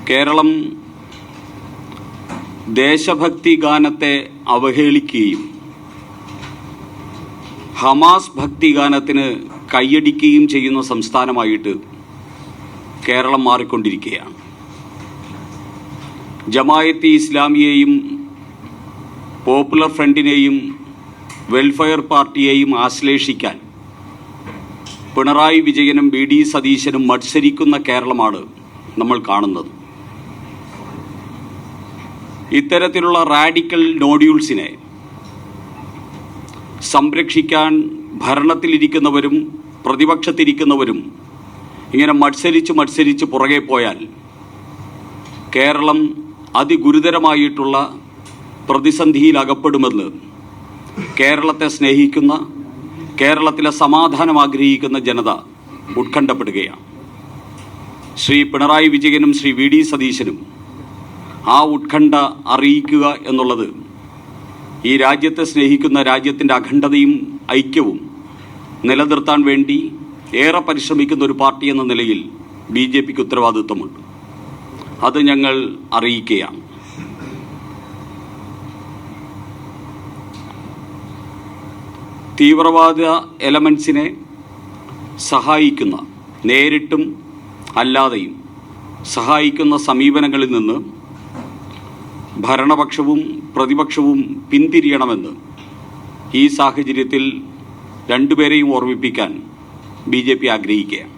കേരളം ദേശഭക്തി ഗാനത്തെ അവഹേളിക്കുകയും ഹമാസ് ഭക്തിഗാനത്തിന് കൈയടിക്കുകയും ചെയ്യുന്ന സംസ്ഥാനമായിട്ട് കേരളം മാറിക്കൊണ്ടിരിക്കുകയാണ്. ജമായത്തെ ഇസ്ലാമിയെയും പോപ്പുലർ ഫ്രണ്ടിനെയും വെൽഫെയർ പാർട്ടിയെയും ആശ്ലേഷിക്കാൻ പിണറായി വിജയനും വി ഡി സതീശനും മത്സരിക്കുന്ന കേരളമാണ് നമ്മൾ കാണുന്നത്. ഇത്തരത്തിലുള്ള റാഡിക്കൽ നോഡ്യൂൾസിനെ സംരക്ഷിക്കാൻ ഭരണത്തിലിരിക്കുന്നവരും പ്രതിപക്ഷത്തിരിക്കുന്നവരും ഇങ്ങനെ മത്സരിച്ച് പുറകെ പോയാൽ കേരളം അതിഗുരുതരമായിട്ടുള്ള പ്രതിസന്ധിയിൽ അകപ്പെടുമെന്ന് കേരളത്തെ സ്നേഹിക്കുന്ന, കേരളത്തിലെ സമാധാനം ആഗ്രഹിക്കുന്ന ജനത ഉത്കണ്ഠപ്പെടുകയാണ്. ശ്രീ പിണറായി വിജയനും ശ്രീ വി ഡി സതീശനും ആ ഉത്കണ്ഠ അറിയിക്കുക എന്നുള്ളത് ഈ രാജ്യത്തെ സ്നേഹിക്കുന്ന, രാജ്യത്തിൻ്റെ അഖണ്ഡതയും ഐക്യവും നിലനിർത്താൻ വേണ്ടി ഏറെ പരിശ്രമിക്കുന്ന ഒരു പാർട്ടി എന്ന നിലയിൽ ബി ജെ പിക്ക് ഉത്തരവാദിത്വമുണ്ട്. അത് ഞങ്ങൾ അറിയിക്കുകയാണ്. തീവ്രവാദ എലമെൻസിനെ സഹായിക്കുന്ന, നേരിട്ടും അല്ലാതെയും സഹായിക്കുന്ന സമീപനങ്ങളിൽ നിന്ന് ഭരണപക്ഷവും പ്രതിപക്ഷവും പിന്തിരിയണമെന്ന് ഈ സാഹചര്യത്തിൽ രണ്ടുപേരെയും ഓർമ്മിപ്പിക്കാൻ ബി ജെ പി ആഗ്രഹിക്കുകയാണ്.